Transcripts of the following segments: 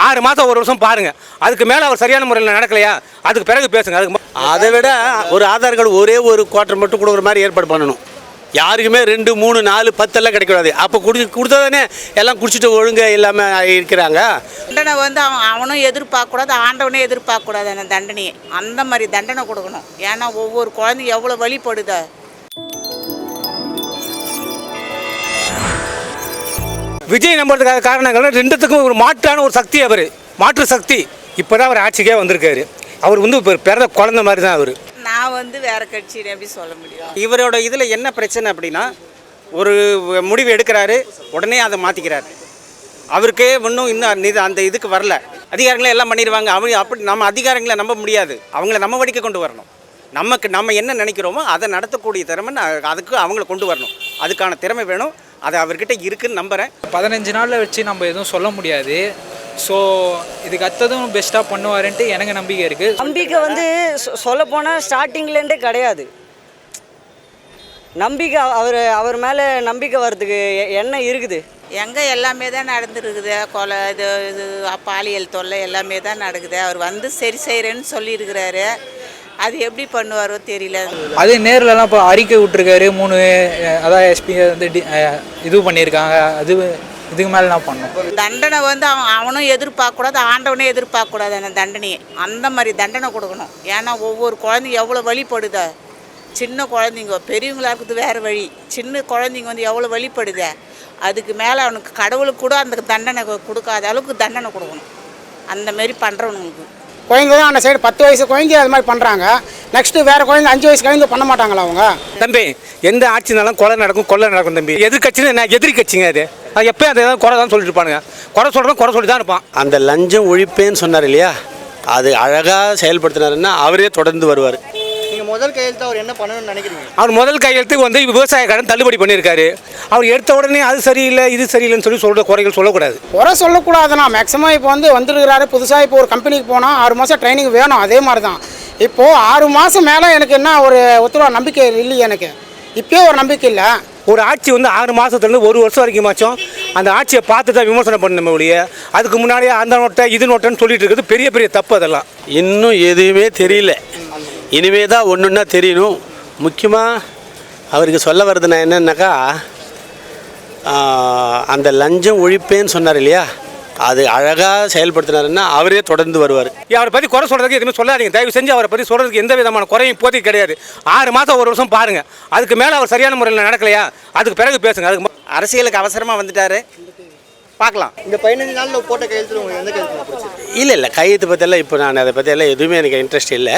6 மாதம் 1 வருஷம் பாருங்கள். அதுக்கு மேலே அவர் சரியான முறையில் நடக்கலையா அதுக்கு பிறகு பேசுங்க. அதை விட ஒரு ஆதார் கார்டு ஒரே ஒரு குவார்ட்டர் மட்டும் கொடுக்குற மாதிரி ஏற்பாடு பண்ணணும். யாருக்குமே 2, 3, 4, 10 எல்லாம் கிடைக்கூடாது. அப்போ கொடுத்ததானே எல்லாம் குடிச்சிட்டு ஒழுங்காக இல்லாமல் இருக்கிறாங்க. தண்டனை வந்து அவனும் எதிர்பார்க்கக்கூடாது, ஆண்டவனே எதிர்பார்க்கக்கூடாது. அந்த தண்டனையை அந்த மாதிரி தண்டனை கொடுக்கணும். ஏன்னா ஒவ்வொரு குழந்தைங்க எவ்வளோ வழிபடுதா. விஜய் நம்புறதுக்காக காரணங்கள் ரெண்டுத்துக்கும் ஒரு மாற்றான ஒரு சக்தி. அவர் மாற்று சக்தி. இப்போ தான் அவர் ஆட்சிக்கே வந்திருக்காரு. அவர் வந்து இப்போ பிறந்த குழந்தை மாதிரி தான் அவர். நான் வந்து வேறு கட்சின்னு எப்படி சொல்ல முடியும்? இவரோட இதில் என்ன பிரச்சனை அப்படின்னா, ஒரு முடிவு எடுக்கிறாரு, உடனே அதை மாற்றிக்கிறாரு. அவருக்கே இன்னும் அந்த இதுக்கு வரல. அதிகாரங்களே எல்லாம் பண்ணிடுவாங்க. அப்படி நம்ம அதிகாரங்களை நம்ப முடியாது. அவங்கள நம்ம வடிக்க கொண்டு வரணும். நம்ம என்ன நினைக்கிறோமோ அதை நடத்தக்கூடிய திறமை அதுக்கு அவங்கள கொண்டு வரணும். அதுக்கான திறமை வேணும். அது அவர்கிட்ட இருக்குன்னு நம்புகிறேன். 15 நாளில் வச்சு நம்ம எதுவும் சொல்ல முடியாது. ஸோ இதுக்கு அத்ததும் பெஸ்ட்டாக பண்ணுவாருன்ட்டு எனக்கு நம்பிக்கை இருக்குது. நம்பிக்கை வந்து சொல்லப்போனால் ஸ்டார்டிங்லேருந்தே கிடையாது. நம்பிக்கை அவர் மேலே நம்பிக்கை வர்றதுக்கு என்ன இருக்குது? எங்கே எல்லாமே தான் நடந்துருக்குது. கொலை இது பாலியல் தொல்லை எல்லாமே தான் நடக்குது. அவர் வந்து சரி செய்கிறேன்னு சொல்லியிருக்கிறாரு. அது எப்படி பண்ணுவாரோ தெரியல. அது நேரிலலாம் இப்போ அறிக்கை விட்டுருக்காரு. 3 அதான் எஸ்பி வந்து இது பண்ணியிருக்காங்க. இதுக்கு மேலே நான் பண்ணோம். தண்டனை வந்து அவனும் எதிர்பார்க்கக்கூடாது, ஆண்டவனே எதிர்பார்க்கக்கூடாது. அந்த தண்டனையை அந்த மாதிரி தண்டனை கொடுக்கணும். ஏன்னா ஒவ்வொரு குழந்தைங்க எவ்வளோ வழிபடுதா. சின்ன குழந்தைங்க பெரியவங்களா இருக்குது வேறு வழி. சின்ன குழந்தைங்க வந்து எவ்வளோ வழிபடுதா. அதுக்கு மேலே அவனுக்கு கடவுளுக்கு கூட அந்த தண்டனை கொடுக்காத அளவுக்கு தண்டனை கொடுக்கணும். அந்த மாரி பண்ணுறவனுக்கு குழந்தை தான் அந்த சைடு 10 வயசு குழந்தை அது மாதிரி பண்ணுறாங்க. நெக்ஸ்ட்டு வேறு குழந்தை 5 வயசு குழந்தை பண்ண மாட்டாங்களா அவங்க? தம்பி எந்த ஆட்சினாலும் கொலை நடக்கும், கொள்ளை நடக்கும் தம்பி. எதிர்கட்சின்னு என்ன எதிரி கட்சிங்க அது எப்போயும் அதை குறை தான் சொல்லிட்டு இருப்பானுங்க. குறை சொல்கிறோம் குறை சொல்லி தான் இருப்பான். அந்த லஞ்சம் ஒழிப்பேன்னு சொன்னார் இல்லையா, அது அழகாக செயல்படுத்தினாருன்னா அவரே தொடர்ந்து வருவார். நீங்கள் முதல் கையெழுத்து அவர் என்ன பண்ணணும்னு நினைக்கிறீங்க? அவர் முதல் கையெழுத்து வந்து விவசாய கடன் தள்ளுபடி பண்ணியிருக்காரு. அவர் எடுத்த உடனே அது சரியில்லை இது சரியில்லைன்னு சொல்கிற குறைகள் சொல்லக்கூடாது. குறை சொல்லக்கூடாதுண்ணா. மேக்ஸிமம் இப்போ வந்துருக்கிறாரு புதுசாக. இப்போ ஒரு கம்பெனிக்கு போனால் 6 மாதம் ட்ரைனிங் வேணும். அதே மாதிரி தான் இப்போது 6 மாதம் மேலே எனக்கு என்ன ஒரு ஒத்துவா நம்பிக்கை இல்லையே. எனக்கு இப்போயே ஒரு நம்பிக்கை இல்லை. ஒரு ஆட்சி வந்து 6 மாதத்துலேருந்து 1 வருஷம் வரைக்குமாச்சும் அந்த ஆட்சியை பார்த்து தான் விமர்சனம் பண்ண ஒழிய அதுக்கு முன்னாடியே அந்த நோட்டை இது நோட்டைன்னு சொல்லிட்டு இருக்கிறது பெரிய பெரிய தப்பு. அதெல்லாம் இன்னும் எதுவுமே தெரியல. இனிமே தான் ஒன்றுன்னா தெரியணும். முக்கியமாக அவருக்கு சொல்ல வர்றது நான் என்னன்னாக்கா, அந்த லஞ்சம் ஒழிப்பேன்னு சொன்னார் இல்லையா, அது அழகாக செயல்படுத்தினாருன்னா அவரே தொடர்ந்து வருவார். அவரை பற்றி குறை சொல்கிறதுக்கு எதுவுமே சொல்லாதீங்க. தயவு செஞ்சு அவரை பற்றி சொல்கிறதுக்கு எந்த விதமான குறையும் இப்போதைக்கு கிடையாது. 6 மாதம் 1 வருஷம் பாருங்கள். அதுக்கு மேலே அவர் சரியான முறையில் நடக்கலையா அதுக்கு பிறகு பேசுங்க. அதுக்கு அரசியலுக்கு அவசரமாக வந்துட்டார், பார்க்கலாம். இந்த 15 நாளில் போட்ட கையெழுத்து உங்களுக்கு எந்த கையெழுத்து? இல்லை கையெழுத்து பற்றியெல்லாம் இப்போ நான் அதை பற்றியெல்லாம் எதுவுமே எனக்கு இன்ட்ரெஸ்ட் இல்லை.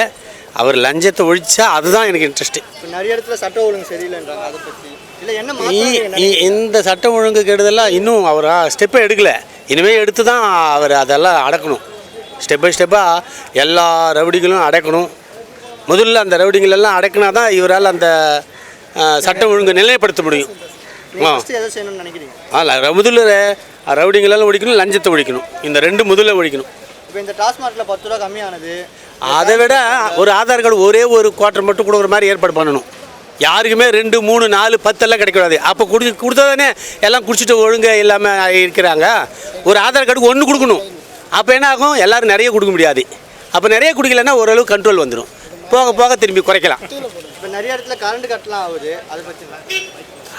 அவர் லஞ்சத்தை ஒழிச்சா அதுதான் எனக்கு இன்ட்ரெஸ்ட்டு. இப்போ நிறைய இடத்துல சட்ட ஒழுங்கு சரியில்லைன்றாங்க. அதை பற்றி இல்லை என்ன இந்த சட்டம் ஒழுங்கு கெடுதெல்லாம் இன்னும் அவர் ஸ்டெப்பை எடுக்கலை. இனிமேல் எடுத்து தான் அவர் அதெல்லாம் அடக்கணும். ஸ்டெப் பை ஸ்டெப்பாக எல்லா ரவுடிகளும் அடக்கணும். முதல்ல அந்த ரவுடிகளெல்லாம் அடக்கினா தான் இவரால் அந்த சட்டம் ஒழுங்கு நிலைப்படுத்த முடியும். எதை செய்யணும்னு நினைக்கிறீங்க? முதல்ல ரவுடிங்களெல்லாம் ஒழிக்கணும், லஞ்சத்தை ஒழிக்கணும். இந்த 2 முதல்ல ஒழிக்கணும். இப்போ இந்த டாஸ்மார்க்கில் 10 ரூபா கம்மியானது, அதை விட ஒரு ஆதார் கார்டு ஒரே ஒரு குவார்ட்டர் மட்டும் கொடுக்குற மாதிரி ஏற்பாடு பண்ணணும். யாருக்குமே 2, 3, 4, 10 எல்லாம் கிடைக்கூடாது. அப்போ கொடுத்ததானே எல்லாம் குடிச்சிட்டு ஒழுங்காக இல்லாமல் இருக்கிறாங்க. ஒரு ஆதார் கார்டுக்கு 1 கொடுக்கணும். அப்போ என்ன ஆகும், எல்லோரும் நிறைய கொடுக்க முடியாது. அப்போ நிறைய குடிக்கலைன்னா ஓரளவு கண்ட்ரோல் வந்துடும். போக போக திரும்பி குறைக்கலாம். இப்போ நிறைய இடத்துல கரண்ட் கட்டலாம் ஆகுது. அதை பற்றி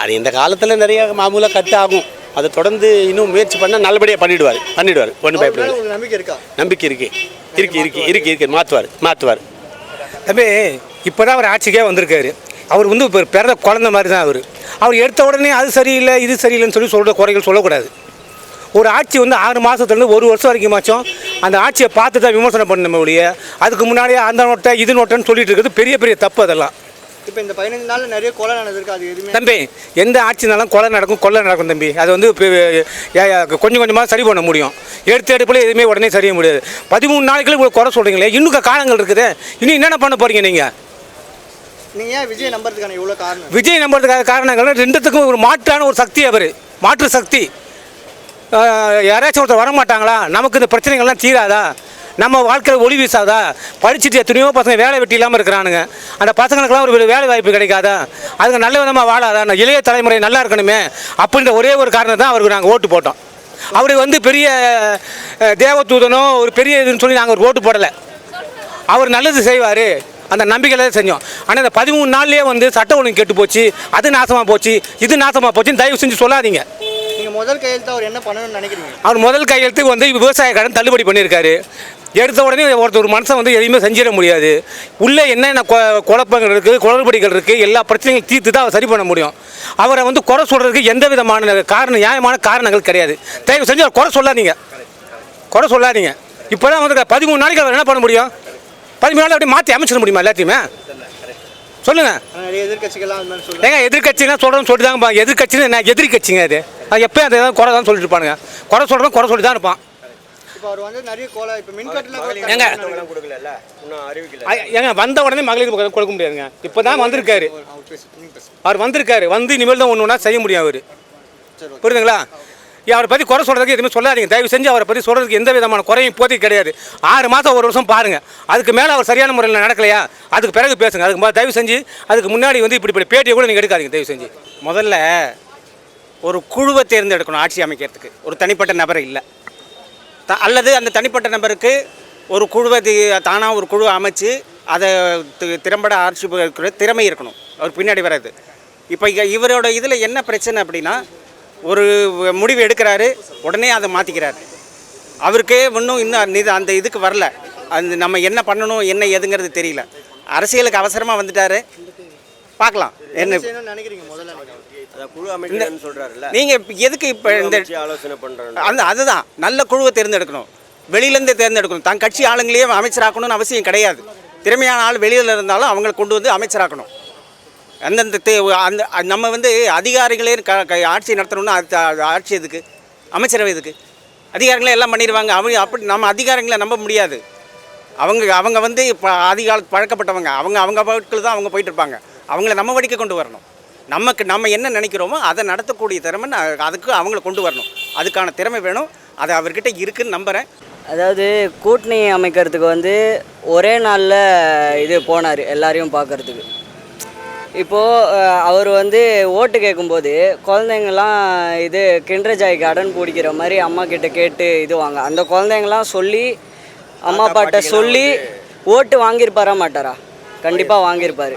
அது இந்த காலத்தில் நிறைய மாமூலாக கட் ஆகும். அதை தொடர்ந்து இன்னும் முயற்சி பண்ணால் நல்லபடியாக பண்ணிவிடுவார். ஒன்றும் பயப்படுவார். நம்பிக்கை இருக்கா? நம்பிக்கை இருக்கு. மாற்றுவார். தம்பி இப்போ தான் அவர் ஆட்சிக்கே வந்திருக்காரு. அவர் வந்து இப்போ பிறந்த குழந்தை மாதிரி தான் அவர் எடுத்த உடனே அது சரியில்லை இது சரியில்லைன்னு சொல்கிற குறைகள் சொல்லக்கூடாது. ஒரு ஆட்சி வந்து 6 மாதத்துலேருந்து 1 வருஷம் வரைக்குமாச்சும் அந்த ஆட்சியை பார்த்து தான் விமர்சனம் பண்ண ஒழிய அதுக்கு முன்னாடியே அந்த நோட்டை இது நோட்டைன்னு சொல்லிட்டு இருக்கிறது பெரிய பெரிய தப்பு. அதெல்லாம் இப்போ இந்த 15 நாளில் நிறைய கொலை நடந்திருக்கு. அது எதுவுமே தம்பி எந்த ஆட்சினாலும் கொலை நடக்கும், கொள்ளை நடக்கும் தம்பி. அது வந்து கொஞ்சம் கொஞ்சமாக சரி பண்ண முடியும். எடுப்பில் எதுவுமே உடனே செய்ய முடியாது. 13 நாளைக்குள்ள இவ்வளோ குறை சொல்கிறீங்களே, இன்னும் காலங்கள் இருக்குது. இன்னும் என்னென்ன பண்ண போகிறீங்க நீங்கள்? நீங்கள் ஏன் விஜய் நம்புறதுக்கான இவ்வளோ காரணம்? விஜய் நம்புறதுக்காக காரணங்கள் ரெண்டுத்துக்கும் ஒரு மாற்றான ஒரு சக்தி. அவர் மாற்று சக்தி. யாராச்சும் ஒருத்தர் வரமாட்டாங்களா? நமக்கு இந்த பிரச்சனைகள்லாம் தீராதா? நம்ம வாழ்க்கையில் ஒளி வீசாதா? படிச்சுட்டு எத்தனையோ பசங்க வேலை வெட்டி இல்லாமல் இருக்கிறானுங்க. அந்த பசங்களுக்கெல்லாம் ஒரு வேலை வாய்ப்பு கிடைக்காதா? அதுங்க நல்ல விதமாக வாழாதா? இளைய தலைமுறை நல்லா இருக்கணுமே அப்படின்ற ஒரே ஒரு காரணம் தான் அவருக்கு நாங்கள் ஓட்டு போட்டோம். அவர் வந்து பெரிய தேவதூதனோ ஒரு பெரிய இதுன்னு சொல்லி நாங்கள் ஒரு ஓட்டு போடலை. அவர் நல்லது செய்வார் அந்த நம்பிக்கையில் தான் செஞ்சோம். ஆனால் இந்த 13 நாள்லேயே வந்து சட்ட ஒழுங்கு கெட்டு போச்சு, அது நாசமாக போச்சு, இது நாசமாக போச்சுன்னு தயவு செஞ்சு சொல்லாதீங்க. நீங்கள் முதல் கையெழுத்து அவர் என்ன பண்ணணும்னு நினைக்கிறீங்க? அவர் முதல் கையெழுத்துக்கு வந்து விவசாய கடன் தள்ளுபடி பண்ணியிருக்காரு. எடுத்த உடனே ஒரு மனுஷன் வந்து எதையுமே செஞ்சிட முடியாது. உள்ளே என்னென்ன குழப்பங்கள் இருக்குது, குளறுபடிகள் இருக்குது, எல்லா பிரச்சனைகளும் தீர்த்து தான் அவர் சரி பண்ண முடியும். அவரை வந்து குறை சொல்கிறதுக்கு எந்த விதமான நியாயமான காரணங்கள் கிடையாது. தயவு செஞ்சு அவர் குறை சொல்லாதீங்க. இப்போ தான் வந்து 13 நாளைக்கு அவர் என்ன பண்ண முடியும்? 13 நாள் அப்படியே மாற்றி அமைச்சிட முடியுமா எல்லாத்தையுமே? சொல்லுங்கள். நிறைய எதிர்கட்சிகள்லாம் அந்த மாதிரி சொல்லுவாங்க. ஏங்க எதிர்கட்சிலாம் சொல்கிறோன்னு சொல்லிட்டு தாங்க. எதிர்கட்சின்னு என்ன எதிரி கட்சிங்க அது எப்போயும் அதை தான் குறை தான் சொல்லிட்டு இருப்பானுங்க. குறை சொல்கிறோம் குறை சொல்லி தான் இருப்பான். இப்போ அவர் வந்து நிறைய இப்போ மின்கட்டணம் ஏங்க வந்த உடனே மகளிர் கொடுக்க முடியாதுங்க. இப்போ தான் வந்திருக்காரு. அவர் வந்திருக்காரு, வந்து இனிமேல் தான் ஒன்று செய்ய முடியும் அவர். புரியுதுங்களா? அவரை பற்றி குறை சொல்கிறதுக்கு எதுவுமே சொல்லாதீங்க. தயவு செஞ்சு அவரை பற்றி சொல்கிறதுக்கு எந்த விதமான குறையும் இப்போதைக்கு கிடையாது. 6 மாதம் 1 வருஷம் பாருங்கள். அதுக்கு மேலே அவர் சரியான முறையில் நடக்கலையா அதுக்கு பிறகு பேசுங்க. அதுக்கு தயவு செஞ்சு அதுக்கு முன்னாடி வந்து இப்படி பேட்டியை கூட நீங்கள் எடுக்காதீங்க தயவு செஞ்சு. முதல்ல ஒரு குழுவை தேர்ந்தெடுக்கணும் ஆட்சி அமைக்கிறதுக்கு. ஒரு தனிப்பட்ட நபர் இல்லை. அல்லது அந்த தனிப்பட்ட நபருக்கு ஒரு குழுவை தானாக ஒரு குழுவை அமைச்சு அதை திறம்பட ஆட்சி திறமை இருக்கணும். அவர் பின்னாடி வராது. இப்போ இவரோட இதில் என்ன பிரச்சனை அப்படின்னா, ஒரு முடிவு எடுக்கிறாரு, உடனே அதை மாற்றிக்கிறாரு. அவருக்கே இன்னும் அந்த இதுக்கு வரல. அந்த நம்ம என்ன பண்ணணும் என்ன ஏதுங்கிறது தெரியல. அரசியலுக்கு அவசரமாக வந்துட்டாரு. பார்க்கலாம் என்ன நினைக்கிறீங்க. முதல்ல நீங்கள் எதுக்கு இப்போ இந்த ஆலோசனை பண்ணுறாங்க? அதுதான் நல்ல குழுவை தேர்ந்தெடுக்கணும். வெளியிலேருந்து தேர்ந்தெடுக்கணும். தான் கட்சி ஆளுங்களையே அமைச்சராக்கணும்னு அவசியம் கிடையாது. திறமையான ஆள் வெளியில் இருந்தாலும் அவங்களை கொண்டு வந்து அமைச்சராக்கணும். அந்தந்த அந்த நம்ம வந்து அதிகாரிகளே ஆட்சி நடத்தணும்னா ஆட்சி எதுக்கு? அமைச்சரவை எதுக்கு? அதிகாரிகளே எல்லாம் பண்ணிடுவாங்க. அப்படி நம்ம அதிகாரிகளை நம்ப முடியாது. அவங்க வந்து இப்போ ஆதிகாலத்து பழக்கப்பட்டவங்க. அவங்க பாட்டுக்கு தான் அவங்க போயிட்டு இருப்பாங்க. அவங்கள நம்ம வழிக்கு கொண்டு வரணும். நம்ம என்ன நினைக்கிறோமோ அதை நடத்தக்கூடிய திறமை அதுக்கு அவங்கள கொண்டு வரணும். அதுக்கான திறமை வேணும். அது அவர்கிட்ட இருக்குன்னு நம்புகிறேன். அதாவது கூட்டணி அமைக்கிறதுக்கு வந்து ஒரே நாளில் இது போனார் எல்லாரையும் பார்க்குறதுக்கு. இப்போது அவர் வந்து ஓட்டு கேட்கும்போது குழந்தைங்கள்லாம் இது கிண்டர்ஜாய்க்கு அடன் பிடிக்கிற மாதிரி அம்மா கிட்ட கேட்டு இதுவாங்க. அந்த குழந்தைங்களாம் சொல்லி அம்மா அப்பாட்ட சொல்லி ஓட்டு வாங்கியிருப்பாரா மாட்டாரா? கண்டிப்பாக வாங்கியிருப்பார்.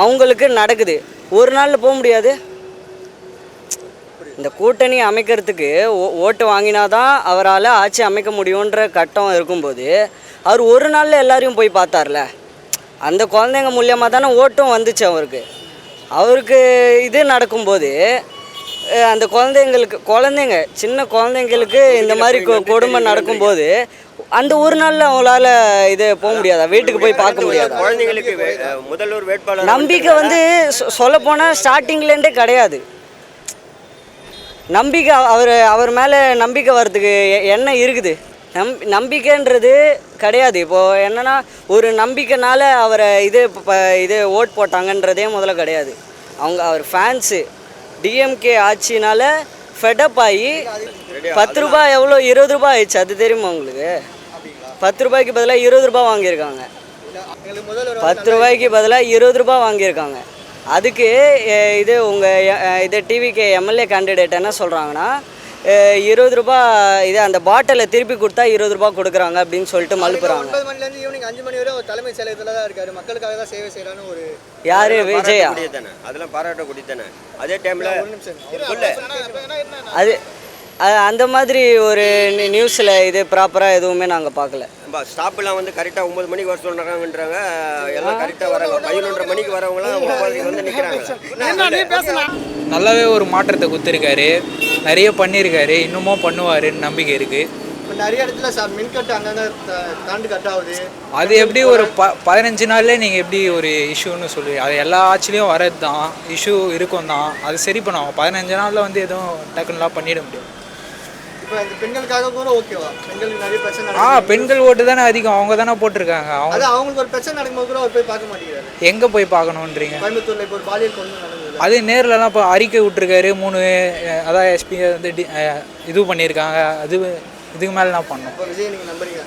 அவங்களுக்கு நடக்குது. ஒரு நாளில் போக முடியாது. இந்த கூட்டணி அமைக்கிறதுக்கு ஓட்டு வாங்கினாதான் அவரால் ஆட்சி அமைக்க முடியுன்ற கட்டம் இருக்கும்போது அவர் ஒரு நாளில் எல்லாரையும் போய் பார்த்தார்ல. அந்த குழந்தைங்க மூலியமாக தானே ஓட்டும் வந்துச்சு அவருக்கு இது நடக்கும்போது அந்த குழந்தைங்க சின்ன குழந்தைங்களுக்கு இந்த மாதிரி கொடுமை நடக்கும்போது அந்த ஒரு நாளில் அவங்களால இது போக முடியாதா? வீட்டுக்கு போய் பார்க்க முடியாதா? குழந்தைங்களுக்கு முதல்வர் வேட்பாளர் நம்பிக்கை வந்து சொல்லப்போனால் ஸ்டார்டிங்லேருந்தே கிடையாது. நம்பிக்கை அவர் மேலே நம்பிக்கை வர்றதுக்கு என்ன இருக்குது? நம்பிக்கைன்றது கிடையாது. இப்போது என்னென்னா ஒரு நம்பிக்கைனால அவரை இது ஓட் போட்டாங்கன்றதே முதல்ல கிடையாது. அவர் ஃபேன்ஸு டிஎம்கே ஆட்சினால ஃபெடப் ஆகி 10 ரூபாய் எவ்வளோ 20 ரூபாய் ஆயிடுச்சு. அது தெரியுமா உங்களுக்கு? 10 ரூபாய்க்கு பதிலாக 20 ரூபாய் வாங்கியிருக்காங்க. 10 ரூபாய்க்கு பதிலாக 20 ரூபாய் வாங்கியிருக்காங்க. அதுக்கு இது உங்கள் டிவிக்கு எம்எல்ஏ கேண்டிடேட் என்ன சொல்கிறாங்கன்னா 20 ரூபாய் இது அந்த பாட்டிலை திருப்பி கொடுத்தா 20 ரூபாய் கொடுக்குறாங்க அப்படின்னு சொல்லிட்டு மலுப்புறாங்க. 9 மணிலேருந்து ஈவினிங் 5 மணி வரை அவர் தலைமை செயலகத்தில் தான் இருக்காரு. மக்களுக்காக தான் சேவை செய்யலான்னு ஒரு யார் விஜயா? அதெல்லாம் பாராட்டக்கூடிய தானே. அதே டைமில் அது அந்த மாதிரி ஒரு நியூஸில் இது ப்ராப்பராக எதுவுமே நாங்கள் பார்க்கல. ஸ்டாப்லாம் வந்து கரெக்டாக 9 மணிக்கு வர சொல்கிறாங்கன்றாங்க. எல்லாம் கரெக்டாக வராங்க. 11:30 மணிக்கு வரவங்களாம் 9 வந்து நிற்கிறாங்க. நல்லாவே ஒரு மாற்றத்தை கொடுத்துருக்காரு. நிறைய பண்ணியிருக்காரு. இன்னமும் பண்ணுவாருன்னு நம்பிக்கை இருக்குது. இப்போ நிறைய இடத்துல மின்கட்டு அங்கங்கே தாண்டு கட் ஆகுது. அது எப்படி ஒரு 15 நாள்லேயே நீங்கள் எப்படி ஒரு இஷ்யூன்னு சொல்லுவீங்க? அது எல்லா ஆட்சிலையும் வரது தான். இஷ்யூ இருக்கும் தான். அது சரி பண்ணுவாங்க. 15 நாளில் வந்து எதுவும் டக்குன்னெலாம் பண்ணிட முடியும். இப்போ இந்த பெண்களுக்காக கூட ஓகேவா? பெண்களுக்கு நிறைய பிரச்சனை பெண்கள் ஓட்டு தானே அதிகம். அவங்க தானே போட்டிருக்காங்க. அவங்களுக்கு ஒரு பிரச்சனை நடக்கும்போது கூட அவர் போய் பார்க்க மாட்டேங்கிறாரு. எங்கே போய் பார்க்கணுன்றீங்க? கோயம்புத்தூரில் இப்போ ஒரு பாலியல் கொண்டு நடந்தது. அது நேர்லலாம் இப்போ அறிக்கை விட்டுருக்காரு. 3 அதான் எஸ்பி வந்து இது பண்ணியிருக்காங்க. இதுக்கு மேலே நான் பண்ணோம். விஜய் நீங்கள் நம்புறீங்க?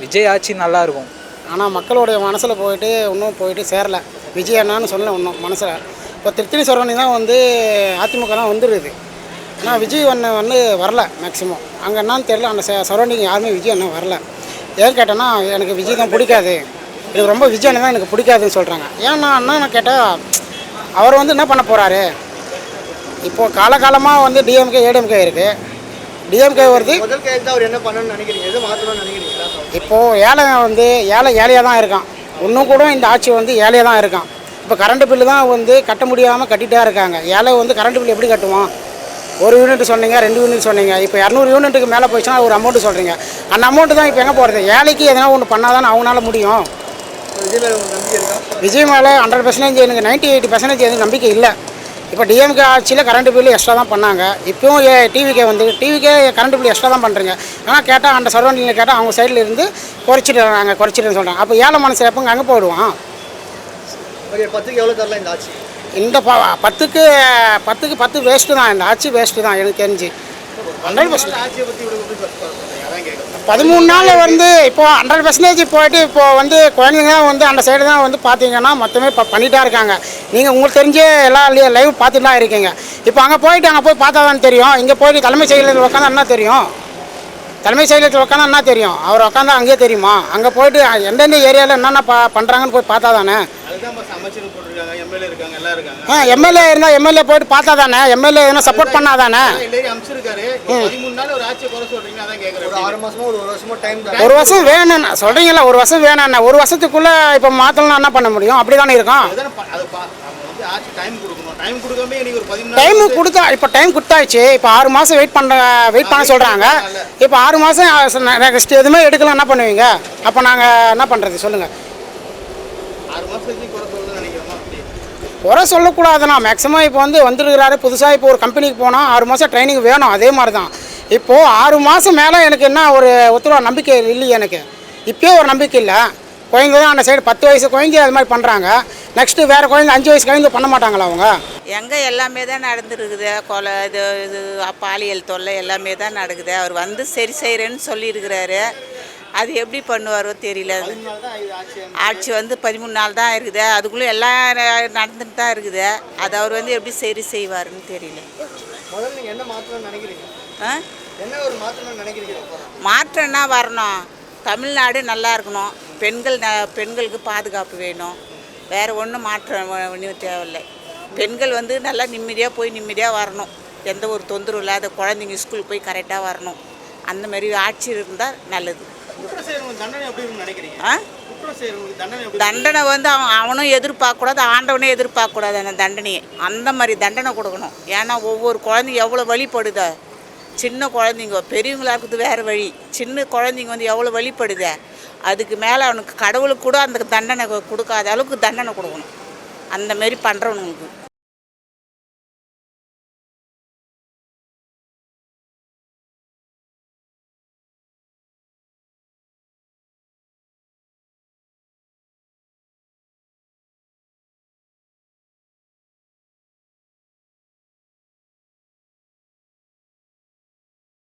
விஜய் ஆட்சி நல்லாயிருக்கும். ஆனால் மக்களுடைய மனசில் போயிட்டு சேரலை. விஜய் அண்ணான்னு சொல்லலை இன்னும் மனசில். இப்போ திருத்தணி சரவணி தான் வந்து அதிமுக தான் வந்துடுது. ஏன்னா விஜய் அண்ணன் வந்து வரல மேக்ஸிமம் அங்கே என்னன்னு தெரியல, அந்த சரௌண்டிங் யாருமே விஜய் அண்ணன் வரல. ஏன் கேட்டேன்னா எனக்கு விஜய் தான் பிடிக்காது, எனக்கு ரொம்ப விஜய் அண்ணன் தான் எனக்கு பிடிக்காதுன்னு சொல்கிறாங்க. ஏன்னா நான் கேட்டால் அவர் வந்து என்ன பண்ண போகிறாரு? இப்போது காலகாலமாக வந்து டிஎம்கே ஏடிஎம்கே இருக்குது, டிஎம்கே வருது. முதல் கையெழுத்து அவர் என்ன பண்ணணும்னு நினைக்கிறீங்க? எது மாற்றணும்னு நினைக்கிறீங்களா? இப்போது ஏழையாக தான் இருக்கான். இன்னும் கூட இந்த ஆட்சி வந்து ஏழையாக தான் இருக்கான். இப்போ கரண்ட் பில்லு தான் வந்து கட்ட முடியாமல் கட்டிகிட்டே இருக்காங்க. ஏழை வந்து கரண்ட் பில் எப்படி கட்டுவான்? ஒரு யூனிட் சொன்னீங்க, 2 யூனிட் சொன்னீங்க, இப்போ 200 யூனிட்டுக்கு மேலே போயிடுச்சுன்னா ஒரு அமௌண்ட்டு சொல்கிறீங்க. அந்த அமௌண்ட்டு தான் இப்போ எங்கே போகிறது? ஏழைக்கு எதனா ஒன்று பண்ணால் தானே அவங்களால முடியும். விஜய் மேலே உங்களுக்கு நம்பிக்கை இருக்கா? விஜய் மேலே 100% எனக்கு 98% எனக்கு நம்பிக்கை இல்லை. இப்போ டிஎம்கே ஆட்சியில் கரண்ட் பில்லு எக்ஸ்ட்ரா தான் பண்ணாங்க. இப்போவும் டிவிக்கே வந்து டிவிக்கே கரண்ட் பில் எக்ஸ்ட்ரா தான் பண்ணுறீங்க. ஆனால் கேட்டால் அந்த சரௌண்டிங்கில் கேட்டால் அவங்க சைடில் இருந்து குறைச்சிட்டுன்னு சொல்கிறாங்க. அப்போ ஏழை மனசு எப்போங்க அங்கே போயிடுவான்? ஓகே, 10க்கு எவ்வளோ தரலாம் இந்த ஆட்சி? இந்த 10க்கு 10 வேஸ்ட்டு தான். இந்த ஆட்சி வேஸ்ட்டு தான் எனக்கு தெரிஞ்சு. 100% ஆட்சியை பற்றி அதான் கேட்குறேன். 13 நாளில் வந்து இப்போது 100% போயிட்டு இப்போது வந்து குழந்தைங்க வந்து அந்த சைடு தான் வந்து பார்த்தீங்கன்னா மொத்தமே பண்ணிகிட்டே இருக்காங்க. நீங்கள் உங்களுக்கு தெரிஞ்சே எல்லா லைவ் பார்த்துட்டு தான் இருக்கீங்க. இப்போ அங்கே போய் பார்த்தா தான் தெரியும். இங்கே போயிட்டு தலைமைச் செயலகத்தில் உட்காந்தா என்ன தெரியும்? தலைமைச் செயலகத்தில் உட்காந்தா என்ன தெரியும்? அவர் உட்காந்தா அங்கேயே தெரியுமா? அங்கே போயிட்டு எந்தெந்த ஏரியாவில் என்னென்ன பண்ணுறாங்கன்னு போய் பார்த்தா தானே. அதுதான் அமைச்சர் போட்டிருக்காங்க, எம்எல்ஏ இருக்காங்க, எல்லாம் இருக்காங்க. எம்எல்ஏ இருந்தால் எம்எல்ஏ போயிட்டு பார்த்தா தானே, எம்எல்ஏ எதனா சப்போர்ட் பண்ணால் தானே. எல்லாரும் அமைச்சிருக்காரு. 13 நாள் ஒரு ஆட்சியை குறை சொல்றீங்க, அதான் கேட்குறேன். ஒரு 6 மாசமோ ஒரு வருஷமோ டைம் தான். ஒரு வருஷம் வேணும் சொல்கிறீங்களா? ஒரு வருஷம் வேணும். ஒரு வருஷத்துக்குள்ளே இப்போ மாற்றலாம் என்ன பண்ண முடியும்? அப்படி தானே இருக்கும். ஆட்சி டைம் கொடுக்கணும். டைம் கொடுக்காம நீங்க ஒரு 13 டைம் கொடுத்தா இப்போ டைம் கொடுத்தாச்சு. இப்போ 6 மாதம் வெயிட் பண்ண சொல்கிறாங்க. இப்போ 6 மாதம் நெக்ஸ்ட் எதுவுமே எடுக்கலாம், என்ன பண்ணுவீங்க? அப்போ நாங்கள் என்ன பண்ணுறது சொல்லுங்கள்? 6 மாசத்துக்கு குறை சொல்லுன்னு நினைக்கிறோமா? குறை சொல்லக்கூடாதுண்ணா. மேக்ஸிமம் இப்போ வந்துருக்கிறாரு புதுசாக. இப்போ ஒரு கம்பெனிக்கு போனால் 6 மாதம் ட்ரைனிங் வேணும். அதே மாதிரி தான் இப்போது 6 மாதம் மேலே எனக்கு என்ன ஒரு ஒத்துழைப்பு நம்பிக்கை இல்லையே எனக்கு. இப்போயே ஒரு நம்பிக்கை இல்லை. குழந்தை தான் அந்த சைடு 10 வயசு குழந்தை அது மாதிரி பண்ணுறாங்க. நெக்ஸ்ட்டு வேறு குழந்தை 5 வயசு குழந்தை பண்ண மாட்டாங்களா அவங்க? எங்கே எல்லாமே தான் நடந்துருக்குது. கொலை இது பாலியல் தொல்லை எல்லாமே தான் நடக்குது. அவர் வந்து சரி செய்கிறேன்னு சொல்லியிருக்கிறாரு. அது எப்படி பண்ணுவாரோ தெரியல. ஆட்சி வந்து 13 நாள் தான் இருக்குது. அதுக்குள்ளே எல்லாம் நடந்துட்டு தான் இருக்குது. அது அவர் வந்து எப்படி சரி செய்வாருன்னு தெரியல. முதல்ல நீங்கள் என்ன மாற்றணும்னு நினைக்கிறீங்க? என்ன ஒரு மாற்றணும்னு நினைக்கிறீங்க? மாற்றம்னா வரணும். தமிழ்நாடு நல்லா இருக்கணும். பெண்களுக்கு பாதுகாப்பு வேணும். வேறு ஒன்றும் மாற்றம் ஒன்றும் தேவையில்லை. பெண்கள் வந்து நல்லா நிம்மதியாக போய் நிம்மதியாக வரணும். எந்த ஒரு தொந்தரவு இல்லாத குழந்தைங்க ஸ்கூலுக்கு போய் கரெக்டாக வரணும். அந்த மாதிரி ஆட்சி இருந்தால் நல்லது. தண்டனை வந்து அவனும் எதிர்பார்க்கக்கூடாது, ஆண்டவனே எதிர்பார்க்கக்கூடாது. அந்த தண்டனையை அந்த மாதிரி தண்டனை கொடுக்கணும். ஏன்னா ஒவ்வொரு குழந்தைங்க எவ்வளோ வழிபடுதோ. சின்ன குழந்தைங்க பெரியவங்களா இருக்குது வேறு வழி. சின்ன குழந்தைங்க வந்து எவ்வளோ வழிபடுதே. அதுக்கு மேலே அவனுக்கு கடவுளுக்கு கூட அந்த தண்டனை கொடுக்காத அளவுக்கு தண்டனை கொடுக்கணும். அந்த மாரி பண்ணுறவனுங்களுக்கு